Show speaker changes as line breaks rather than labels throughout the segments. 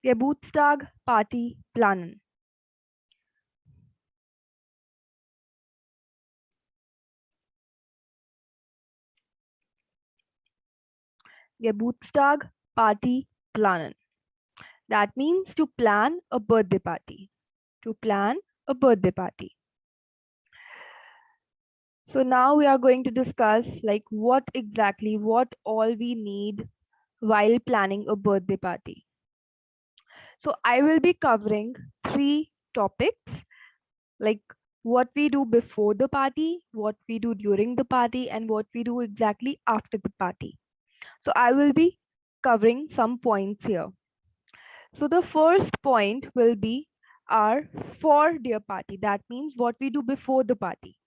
Geburtstag Party planen. Geburtstag Party planen. That means to plan a birthday party. To plan a birthday party. So now we are going to discuss like what all we need while planning a birthday party. So I will be covering three topics like what we do before the party, what we do during the party, and what we do exactly after the party. So I will be covering some points here. So the first point will be our for their party. That means what we do before the party.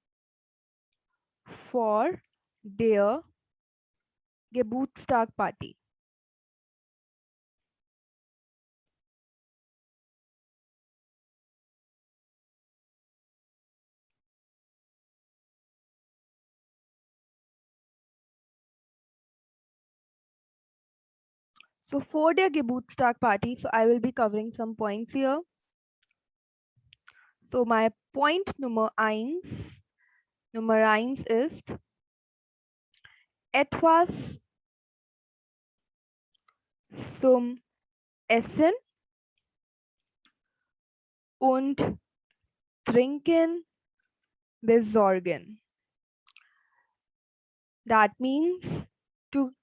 For their Geburtstag party. So for their Geburtstag party, so I will be covering some points here. So my point Nummer eins ist etwas zum Essen und Trinken besorgen. That means to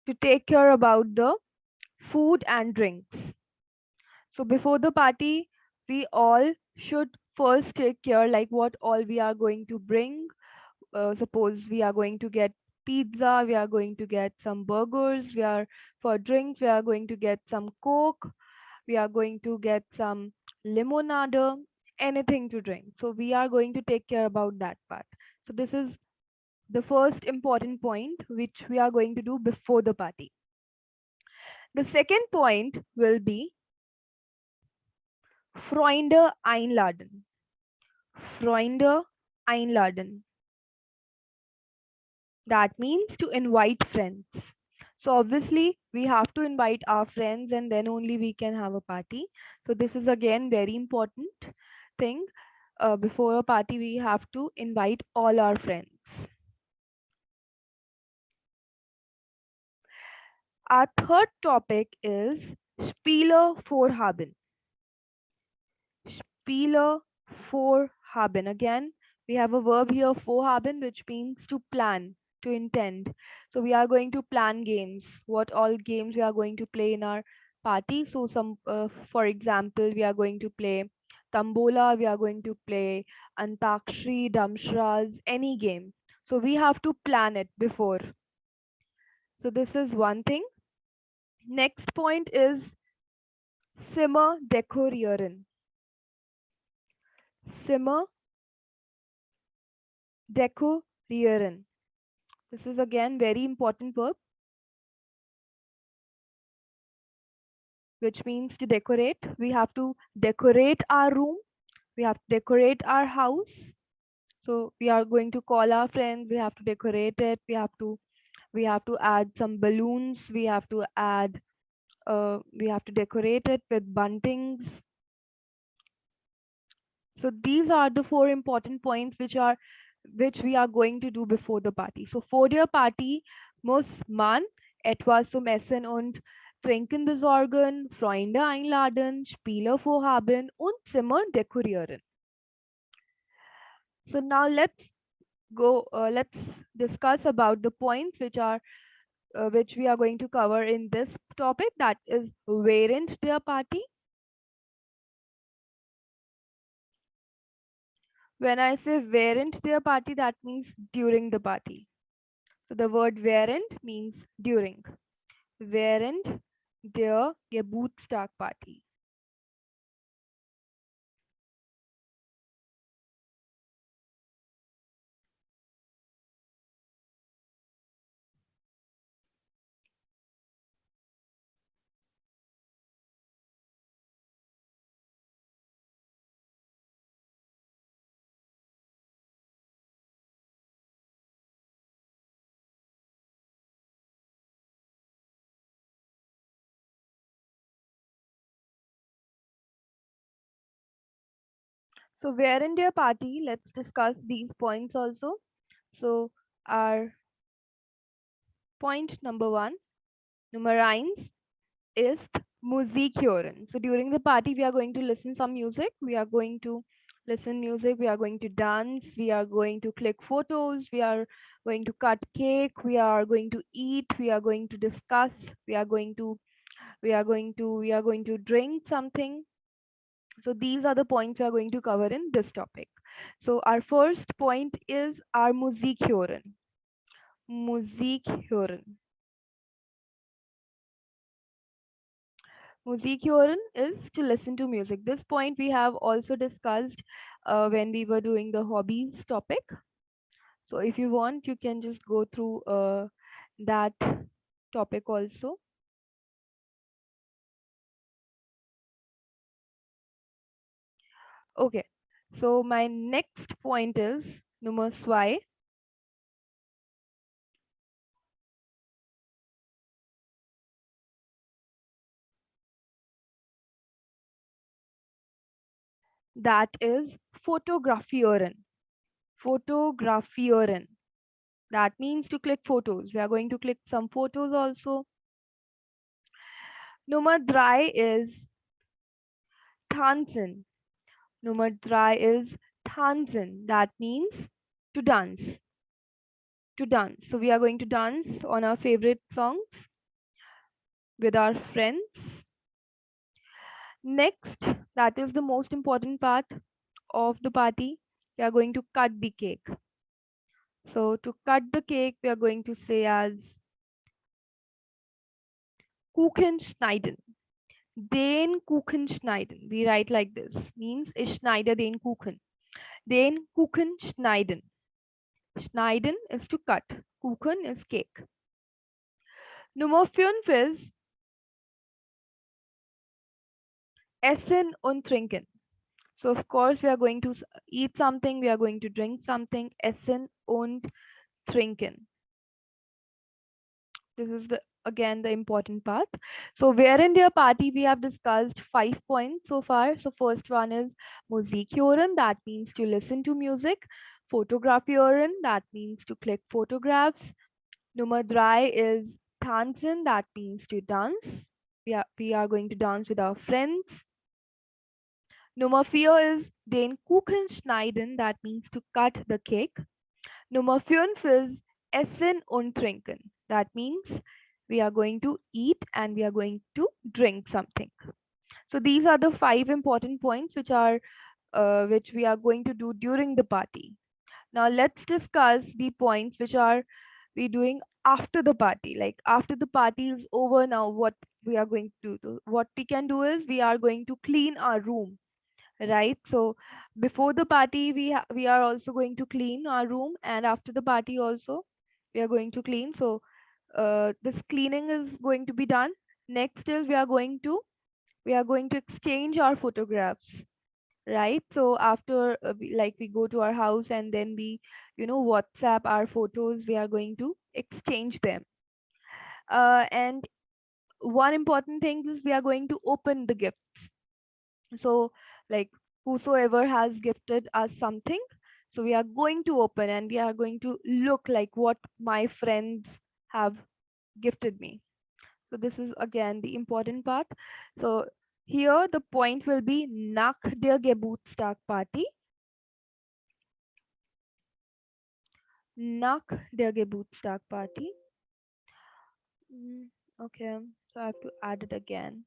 to take care about the food and drinks. So before the party, we all should first take care like what all we are going to bring. Suppose we are going to get pizza, we are going to get some burgers, we are for drinks, we are going to get some Coke, we are going to get some limonade, anything to drink. So we are going to take care about that part. So this is the first important point which we are going to do before the party. The second point will be Freunde einladen. Freunde einladen. That means to invite friends. So obviously we have to invite our friends and then only we can have a party. So this is again very important thing. Before a party we have to invite all our friends. Our third topic is Spieler vorhaben. Spieler vorhaben. Again, we have a verb here, vorhaben, which means to plan, to intend. So we are going to plan games. What all games we are going to play in our party. So for example, we are going to play Tambola, we are going to play Antakshri, Damshraz, any game. So we have to plan it before. So this is one thing. Next point is Zimmer dekorieren. Zimmer dekorieren. This is again very important verb, which means to decorate. We have to decorate our room. We have to decorate our house. So we are going to call our friends. We have to decorate it. We have to add some balloons. We have to decorate it with buntings. So these are the four important points which we are going to do before the party. So vor der Party muss man etwas zum Essen und Trinken besorgen, Freunde einladen, Spiele vorhaben und Zimmer dekorieren. So now let's discuss about the points which we are going to cover in this topic, that is während der Party. When I say während der Party, that means during the party. So the word während means during. Während der Geburtstagparty. So where in their party, let's discuss these points also. So our point number one, nummer eins, ist Musik hören. So during the party, we are going to listen some music. We are going to listen music. We are going to dance. We are going to click photos. We are going to cut cake. We are going to eat. We are going to discuss. We are going to drink something. So these are the points we are going to cover in this topic. So our first point is our Musik hören. Musik hören. Musik hören is to listen to music. This point we have also discussed when we were doing the hobbies topic. So if you want, you can just go through that topic also. Okay. So my next point is Nummer zwei. That is fotografieren. Fotografieren. That means to click photos. We are going to click some photos also. Nummer drei is tanzen. Nummer drei is tanzen. That means to dance. To dance. So we are going to dance on our favorite songs with our friends. Next, that is the most important part of the party. We are going to cut the cake. So to cut the cake, we are going to say as Kuchen schneiden. Den Kuchen schneiden. We write like this. Means ich schneide den Kuchen. Den Kuchen schneiden. Schneiden is to cut. Kuchen is cake. Nummer 5 ist Essen und Trinken. So of course we are going to eat something, we are going to drink something. Essen und Trinken. This is the again the important part. So where in their party we have discussed 5 points so far. So first one is Musik hören, that means to listen to music. Fotografieren, that means to click photographs. Nummer drei is tanzen, that means to dance. We are going to dance with our friends. Nummer vier is den Kuchen schneiden, that means to cut the cake. Nummer fünf is essen und trinken, that means we are going to eat and we are going to drink something. So these are the 5 important points which we are going to do during the party. Now let's discuss the points which are we doing after the party. Like after the party is over, now what we are going to do? What we can do is we are going to clean our room, right? So before the party, we are also going to clean our room, and after the party also we are going to clean. So this cleaning is going to be done. Next is we are going to exchange our photographs, right? So after we go to our house and then we WhatsApp our photos, we are going to exchange them. And one important thing is we are going to open the gifts. So like whosoever has gifted us something, so we are going to open and we are going to look like what my friends have gifted me. So this is again the important part. So here the point will be nach der Geburtstag Party. Nach der Geburtstag Party. Okay, so I have to add it again.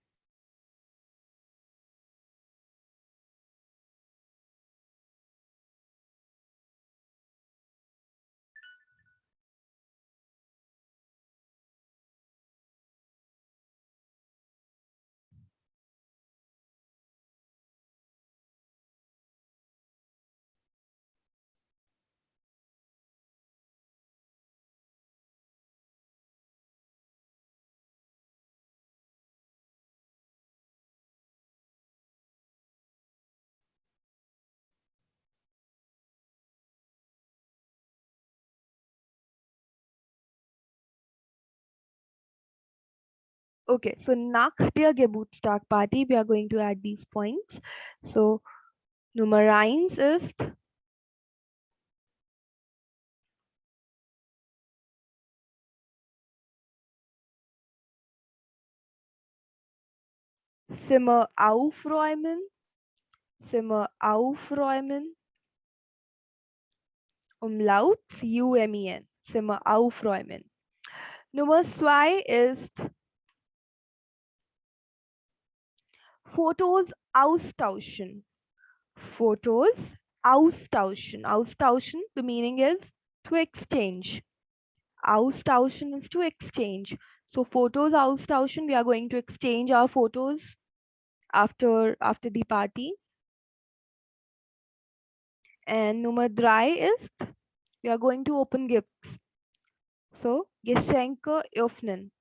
Okay, so nach der Geburtstag Party, we are going to add these points. So Nummer eins ist Zimmer aufräumen, Zimmer aufräumen. Umlaut, C-U-M-E-N, Zimmer aufräumen. Nummer zwei ist Fotos austauschen. Fotos austauschen. Austauschen, the meaning is to exchange. Austauschen is to exchange. So photos austauschen, we are going to exchange our photos after the party. And Nummer drei ist, we are going to open gifts. So Geschenke öffnen.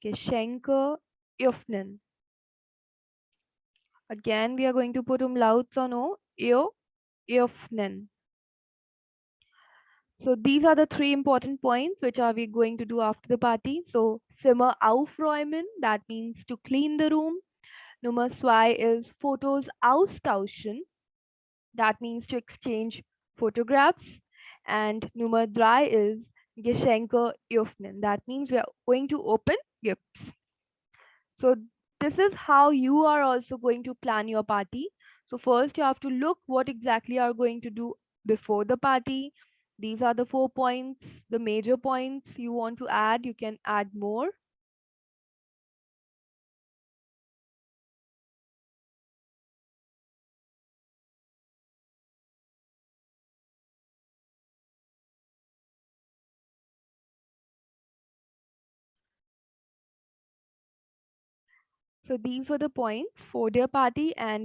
Geschenke öffnen. Again, we are going to put umlauts on O, öffnen. So these are the three important points which are we going to do after the party. So Zimmer aufräumen, that means to clean the room. Nummer zwei is Fotos austauschen, that means to exchange photographs. And Nummer drei is Geschenke öffnen, that means we are going to open gifts. So this is how you are also going to plan your party. So first you have to look what exactly you are going to do before the party. These are the 4 points, the major points you want to add. You can add more. So these were the points for their party, and